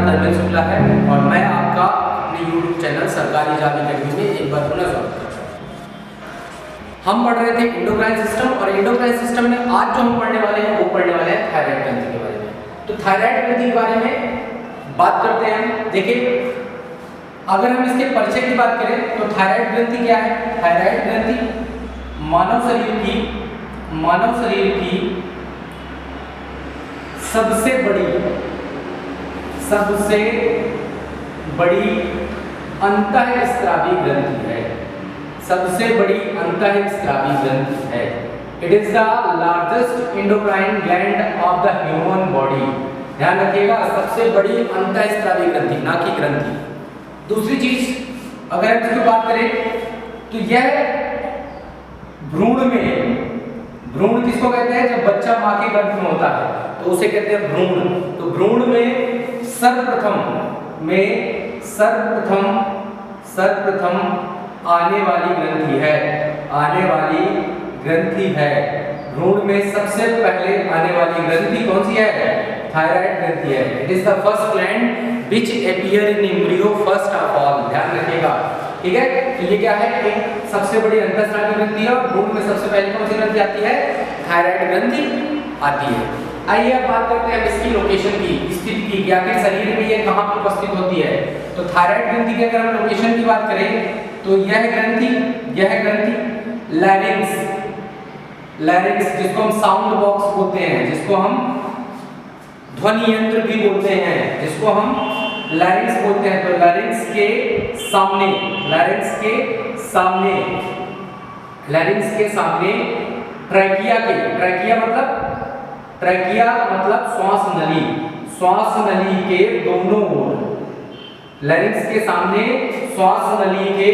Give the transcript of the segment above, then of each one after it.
नाम धर्मेंद्र शुक्ला है और मैं आपका अपने YouTube चैनल सरकारी जाम अकेडमी में एक बार पुनः स्वागत करता हूँ। हम पढ़ रहे थे एंडोक्राइन सिस्टम और एंडोक्राइन सिस्टम में आज जो हम पढ़ने वाले हैं वो पढ़ने वाले हैं थायराइड ग्रंथि के बारे में। तो थायराइड ग्रंथि के बारे में बात करते हैं। देखिए, अगर हम इसके परिचय की बात करें तो थायराइड ग्रंथि क्या है? थायराइड ग्रंथि मानव शरीर की सबसे बड़ी अंतःस्रावी ग्रंथि है। सबसे बड़ी अंतःस्रावी ग्रंथि है। It is the largest endocrine gland of the human body. ध्यान रखिएगा, सबसे बड़ी अंतःस्रावी ग्रंथि, ना कि ग्रंथि। दूसरी चीज अगर हम इसकी बात करें तो यह भ्रूण किसको कहते हैं? जब बच्चा मां के गर्भ में होता है तो उसे कहते हैं भ्रूण। तो भ्रूण में सर्वप्रथम आने वाली ग्रंथि है। भ्रूण में सबसे पहले आने वाली ग्रंथि कौन सी है? थायराइड ग्रंथि है। It is the first gland which appear in embryo first of all. ध्यान रखिएगा, ठीक है। तो ये क्या है? एक सबसे बड़ी अंतःस्रावी ग्रंथि है और भ्रूण में सबसे पहले कौन सी ग्रंथि आती है? थायराइड ग्रंथि आती है। आइए अब बात करते हैं इसकी लोकेशन की, स्थिति की, कि आखिर शरीर में ये कहाँ पर उपस्थित होती है। तो थायराइड ग्रंथि की अगर हम लोकेशन की बात करें तो यह ग्रंथि लैरिंक्स जिसको हम साउंड बॉक्स बोलते हैं, जिसको हम ध्वनि यंत्र भी बोलते हैं, जिसको हम लैरिंक्स बोलते हैं। तो लैरिंक्स के सामने ट्रैकिया मतलब श्वास नली के दोनों ओर, लैरिंक्स के सामने श्वास नली के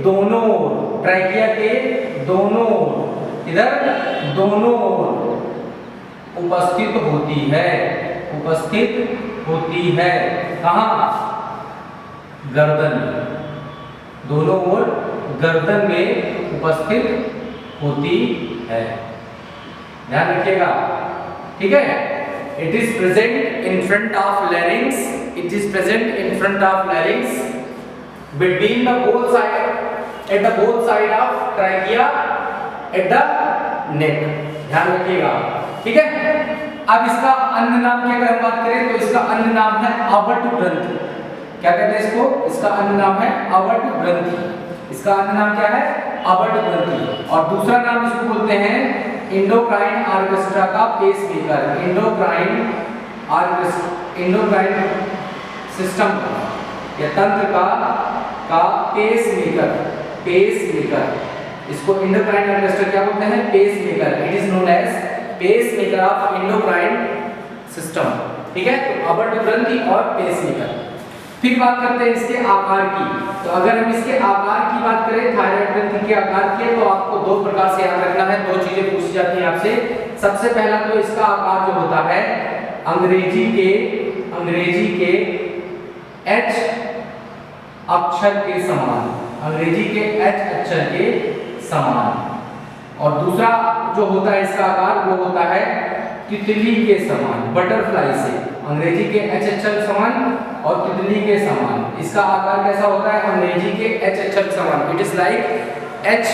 दोनों ओर, ट्रैकिया के दोनों ओर, इधर दोनों ओर उपस्थित होती है। कहाँ? गर्दन, दोनों ओर गर्दन में उपस्थित होती है। ध्यान रखिएगा, ठीक है। It is present in front of larynx between the both side of trachea at the neck. ध्यान रखिएगा, ठीक है। अब इसका अन्य नाम की अगर हम बात करें तो इसका अन्य नाम है अवट ग्रंथि। क्या कहते हैं इसको? इसका अन्य नाम है अवट ग्रंथि। इसका अन्य नाम क्या है? अवट ग्रंथि। और दूसरा नाम इसको बोलते हैं एंडोक्राइन ऑर्केस्ट्रा का पेसमेकर। एंडोक्राइन सिस्टम या तंत्र का पेसमेकर। इसको एंडोक्राइन ऑर्केस्ट्रा क्या बोलते हैं? Pacemaker. It is known as pacemaker of endocrine system, ठीक है। तो अवट ग्रंथि और पेसमेकर। फिर बात करते हैं इसके आकार की। तो अगर हम इसके आकार की बात करें, थायराइड ग्रंथि के आकार की, तो आपको दो प्रकार से याद रखना है। दो चीजें पूछी जाती हैं आपसे। सबसे पहला तो इसका आकार जो होता है अंग्रेजी के H अक्षर के समान, अंग्रेजी के H अक्षर के समान। और दूसरा जो होता है इसका आकार वो होता है तितली के समान, बटरफ्लाई से। अंग्रेजी के H अक्षर के समान और तितली के समान। इसका आकार कैसा होता है? अंग्रेजी के H अक्षर के समान। It is like H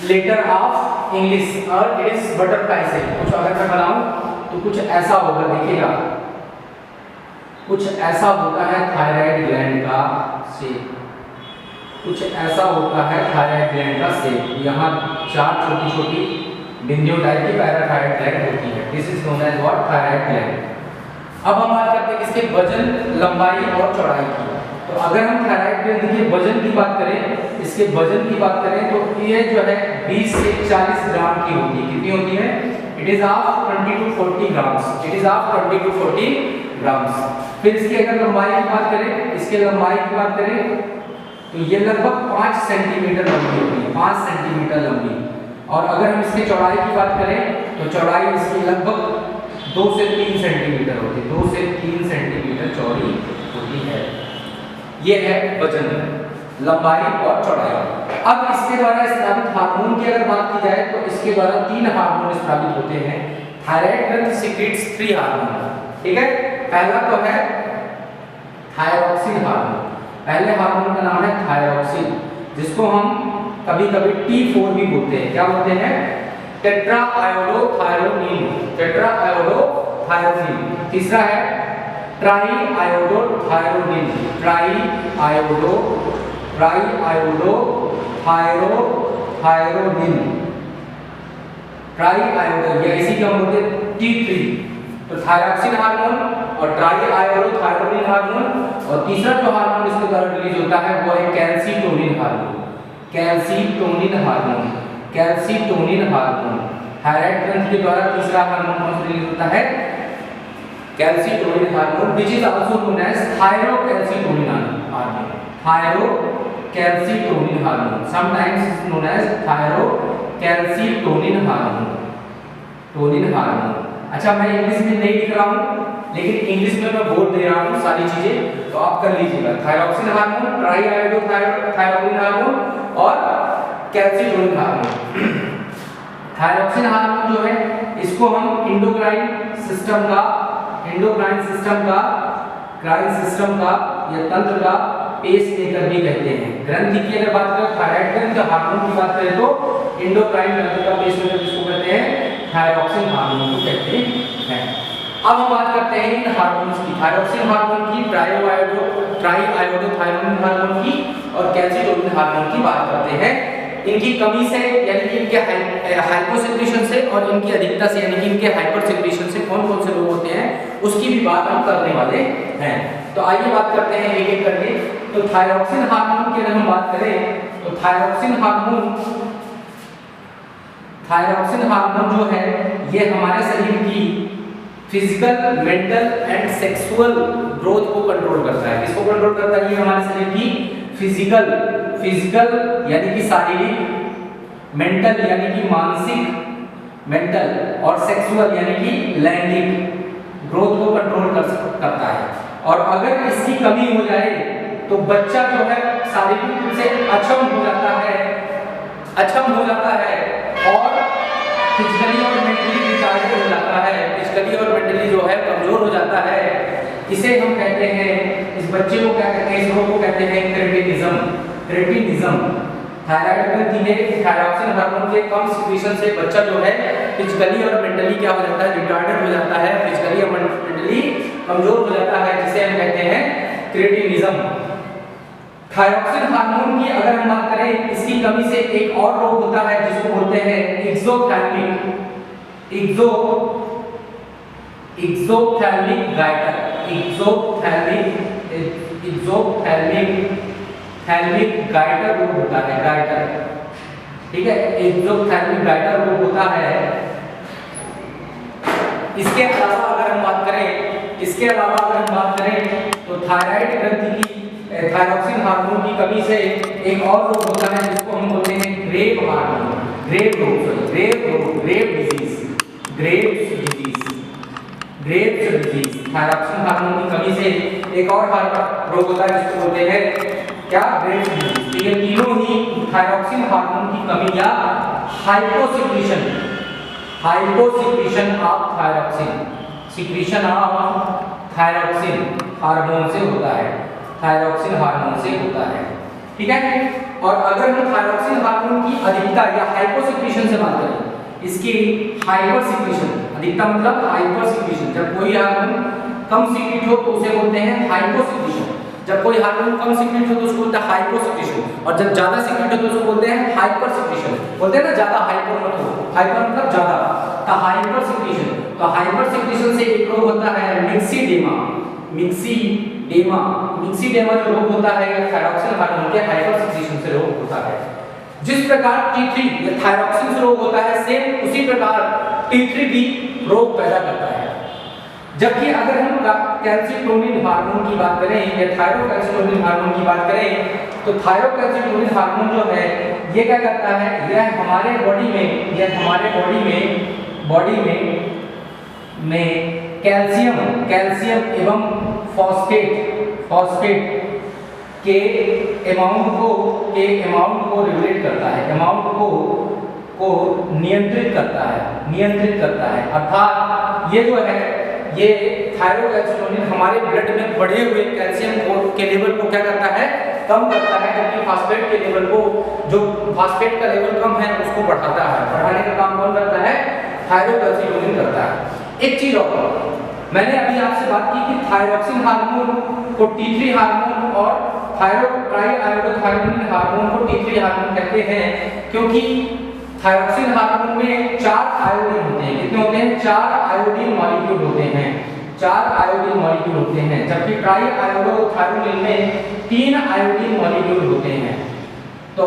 letter of English और इट इज बटरफ्लाई से। कुछ अगर मैं बनाऊं तो कुछ ऐसा होगा, देखिएगा, कुछ ऐसा होता है थायराइड ग्लैंड का शेप। कुछ ऐसा होता है थायराइड ग्लैंड का शेप। यहाँ 4 छोटी बिंदियों टाइप की पैराथायराइड ग्लैंड होती है। This is known as what? Thyroid gland. अब हम बात करते हैं इसके वजन, लंबाई और चौड़ाई की। तो अगर हम थायराइड ग्लैंड के वजन की बात करें, इसके वजन की बात करें तो ये जो है 20 से 40 ग्राम की होती है। कितनी होती है? It is of 20 to 40 grams. It is of 20 to 40 grams. फिर इसकी अगर लंबाई की बात करें, तो ये लगभग 5 सेंटीमीटर लंबी होती है, 5 सेंटीमीटर लंबी। और अगर हम इसकी चौड़ाई की बात करें तो चौड़ाई इसकी लगभग 2 से 3 सेंटीमीटर होती है। 2 से 3 सेंटीमीटर चौड़ी होती है। ये है वजन, लंबाई और चौड़ाई। अब इसके द्वारा स्रावित हार्मोन की अगर बात की जाए तो इसके द्वारा 3 हार्मोन स्रावित होते हैं। थायराइड ग्रंथि सीक्रेट्स 3 हार्मोन, ठीक है। पहला तो है थायरॉक्सिन हार्मोन। पहले हार्मोन का नाम है थायरॉक्सिन, जिसको हम कभी कभी T4 भी बोलते हैं। क्या बोलते हैं? Tetra iodothyronine, tetra iodothyronine. तीसरा है try iodothyronine, try iodothyronine, try iodo, या इसी का हम बोलते हैं T3। तो थायरॉक्सिन हार्मोन और ट्राई आयोडोथायरोनिन हार्मोन, और तीसरा जो हार्मोन इसके द्वारा रिलीज होता है वो है calcitonin hormone, calcitonin hormone, calcitonin hormone. Thyroid ग्रंथि के द्वारा तीसरा हार्मोन कौन सा रिलीज होता है? Calcitonin hormone, which is also known as thyrocalcitonin hormone, thyrocalcitonin hormone, sometimes is known as thyrocalcitonin hormone, tonin hormone. अच्छा, मैं इंग्लिश में नहीं लिख रहा हूं, लेकिन इंग्लिश में मैं बोल दे रहा हूं सारी चीजें, तो आप कर लीजिएगा। Thyroxine hormone, try iodothyronine hormone और कैल्सीटोनिन हार्मोन। थायरॉक्सिन हार्मोन जो है इसको हम एंडोक्राइन सिस्टम का या तंत्र का पेसमेकर भी कहते हैं। ग्रंथि की अगर बात करें, थायराइड ग्रंथि हार्मोन की बात करें तो एंडोक्राइन तंत्र का पेसमेकर किसको कहते हैं? थायरॉक्सिन हार्मोन को कहते हैं। अब हम बात करते हैं इन हार्मोन्स की, थायरॉक्सिन हार्मोन की, ट्राई आयोडोथायरोनिन हार्मोन की और कैल्सीटोनिन हार्मोन की बात करते हैं। इनकी कमी से यानी कि इनके हाइपोसेक्रेशन से और इनकी अधिकता से यानी कि इनके हाइपरसेक्रेशन से कौन कौन से रोग होते हैं उसकी भी बात हम करने वाले हैं। तो आइए बात करते हैं एक एक करके। तो थायरॉक्सिन हार्मोन की अगर हम बात करें तो थायरॉक्सिन हार्मोन जो है ये हमारे शरीर की physical, mental and sexual growth को कंट्रोल करता है। किसको कंट्रोल करता है? ये हमारे शरीर की फिजिकल यानी कि शारीरिक, मेंटल यानी कि मानसिक, मेंटल और सेक्सुअल यानी कि लैंगिक ग्रोथ को कंट्रोल करता है। और अगर इसकी कमी हो जाए तो बच्चा जो है शारीरिक रूप से अक्षम हो जाता है और फिजिकली और मेंटली रिटार्डेड हो जाता है, फिजिकली और मेंटली जो है कमजोर हो जाता है। इसे हम कहते हैं, इस बच्चे को क्या कहते हैं? इस रोग को कहते हैं क्रेटिनिज्म। थायराइड ग्रंथि में थायरॉक्सिन हार्मोन के कम सिक्रीशन से बच्चा जो है फिजिकली और मेंटली क्या हो जाता है? रिटार्डेड हो जाता है, फिजिकली और मेंटली कमजोर हो जाता है, जिसे हम कहते हैं क्रेटिनिज्म। थायरॉक्सिन हार्मोन की अगर हम बात करें, इसकी कमी से एक और रोग होता है जिसको बोलते हैं एक्सोथैल्मिक गाइटर, एक्सोथैल्मिक गाइटर रोग होता है, गाइटर, ठीक है, एक्सोथैल्मिक गाइटर रोग होता है। इसके अलावा अगर हम बात करें तो थायराइड ग्रंथि की थायरॉक्सिन हार्मोन की कमी से एक और रोग होता है जिसको हम बोलते हैं ग्रेव डिजीज। थायरॉक्सिन हार्मोन की कमी से एक और रोग होता है जिसको बोलते हैं क्या? Graves disease. तो ये तीनों ही थायरॉक्सिन हार्मोन की कमी या हाइपोसिक्रीशन ऑफ थायरॉक्सिन हार्मोन से होता है, ठीक है। और अगर हम थायरॉक्सिन हार्मोन की अधिकता या हाइपोसिक्रीशन से बात करें, इसकी हाइपरसिक्रीशन, अधिकता मतलब हाइपरसिक्रीशन, जब कोई हार्मोन कम सीक्रेट हो तो उसे बोलते हैं हाइपोसिक्रीशन, जब कोई हार्मोन कम सीक्रेट हो तो उसको बोलते हैं हाइपोसिक्रीशन, और जब ज्यादा सीक्रेट हो तो उसको बोलते हैं हाइपरसिक्रीशन। बोलते हैं ना ज्यादा हाइपर मत हो, हाइपर मतलब ज्यादा, तो हाइपरसिक्रीशन। तो हाइपरसिक्रीशन से एक रोग होता है मिक्सीडेमा जो रोग होता है थायरॉक्सिन हार्मोन के हाइपरसिक्रीशन से रोग होता है। जिस प्रकार T3 ये थायरॉक्सिन से रोग होता है, सेम उसी प्रकार T3 भी रोग पैदा करता है। जबकि अगर हम कैल्सीटोनिन हार्मोन की बात करें या थायरोकैल्सीटोनिन हार्मोन की बात करें, तो थायरोकैल्सीटोनिन हार्मोन जो है ये क्या करता है? यह हमारे बॉडी में कैल्शियम एवं फॉस्फेट के अमाउंट को रेगुलेट करता है, अमाउंट को नियंत्रित करता है। अर्थात ये जो है ये थायरोकैल्सिटोनिन हमारे ब्लड में बढ़े हुए कैल्शियम के लेवल को क्या करता है, कम करता है, जबकि फास्फेट के लेवल को, जो फास्फेट का लेवल कम है उसको बढ़ाता है। बढ़ाने का काम कौन करता है, थायरोकैल्सिटोनिन करता है। एक चीज और, मैंने अभी आपसे बात की कि थायरॉक्सिन हार्मोन को T3 हार्मोन और ट्राईआयोडोथायरोनिन हार्मोन को T3 हार्मोन कहते हैं, क्योंकि थायरॉक्सिन हार्मोन में 4 आयोडीन होते हैं। कितने होते हैं, 4 आयोडीन मॉलिक्यूल होते हैं, 4 आयोडीन मॉलिक्यूल होते हैं, जबकि ट्राईआयोडोथायरोनिन में 3 आयोडीन मॉलिक्यूल होते हैं। तो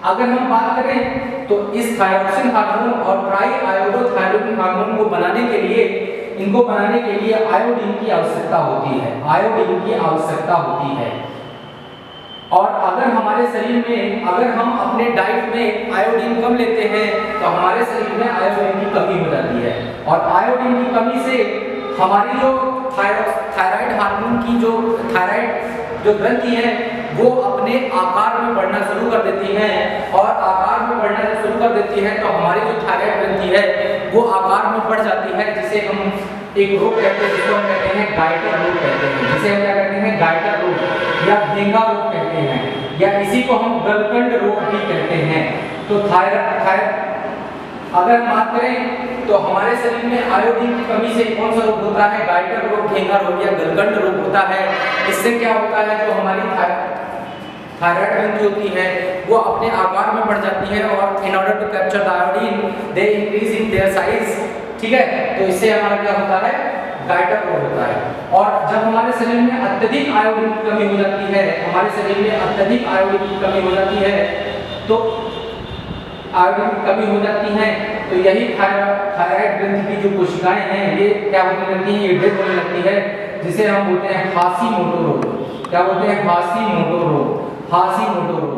अगर हम बात करें तो इस थायरॉक्सिन हार्मोन और ट्राईआयोडोथायरोनिन हार्मोन को बनाने के लिए, इनको बनाने के लिए आयोडीन की आवश्यकता होती है, आयोडीन की आवश्यकता होती है। और अगर हमारे शरीर में, अगर हम अपने डाइट में आयोडीन कम लेते हैं तो हमारे शरीर में आयोडीन की कमी हो जाती है, और आयोडीन की कमी से हमारी जो थायराइड हार्मोन की जो थायराइड जो ग्रंथि है वो अपने आकार में बढ़ना शुरू कर देती है, और आकार में बढ़ना जब शुरू कर देती है तो हमारी जो थायराइड ग्रंथि है वो आकार में बढ़ जाती है, जिसे हम एक रोग कहते हैं, जिसको हम कहते हैं गाइटर रोग कहते हैं, जिसे हम क्या कहते हैं, गाइटर रोग या घेंगा रोग कहते हैं, या इसी को हम गलकंड रोग भी कहते हैं। तो अगर हम बात करें तो हमारे शरीर में आयोडीन की कमी से कौन सा रोग होता है, गाइटर रोग, घेंगा रोग या गलकंड रोग होता है। इससे क्या होता है, जो हमारी थायराइड ग्रंथि होती है वो अपने आकार में बढ़ जाती है, और in order to capture the iodine they increase in their size, ठीक है। तो इससे हमारा क्या होता है, गाइटर रोग होता है। और जब हमारे शरीर में अत्यधिक आयोडीन की कमी हो जाती है, हमारे शरीर में अत्यधिक आयोडीन की कमी हो जाती है, तो आयोडीन की कमी हो जाती है तो यही थायराइड ग्रंथि की जो कोशिकाएं हैं ये क्या होने लगती हैं, ये डेड होने लगती है, जिसे हम बोलते हैं हाशिमोटो रोग। क्या बोलते हैं, हाशिमोटो रोग, हाशिमोटो रोग।